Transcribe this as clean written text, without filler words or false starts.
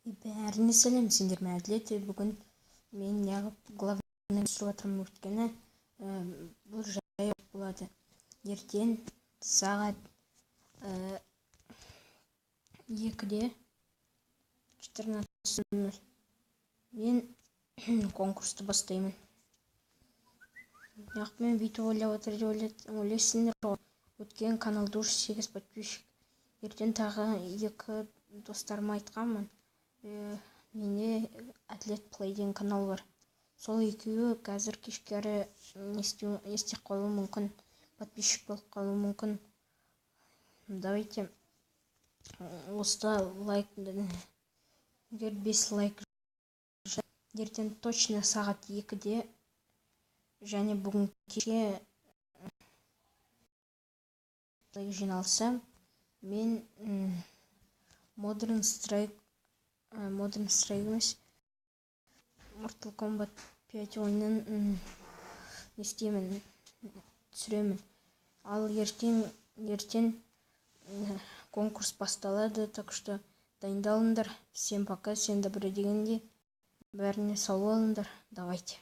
Бәріне сәлем, сендер ме әділет. Бүгін мен неғып главный түсіріп жатырмын, өйткені бұл жай болады. Ертең сағат 2-де 14:00 мен конкурсты бастаймын. Неғып мен бүйтіп ойлап отыр деп ойлайсыңдар ғой. Өткен каналда уже 8 подписчик. Ертең тағы 2 достарыма айтқанмын. Менде Әділет Плей деген канал бар. Сол екеуі қазір кешкері не істеп қалуы мүмкін, подписчик болып қалуы мүмкін. Давайте осы лайк, егер 5 лайк ертең точно сағат 2-де және бүгін кешке жиналса, мен Modern Strike емес, Mortal Kombat 5 ойынын істеймін, түсіремін. Ал ертең конкурс басталады, так что дайындалыңдар. Всем пока, сен добрый дегенде. Бәріне сау болыңдар. Давайте.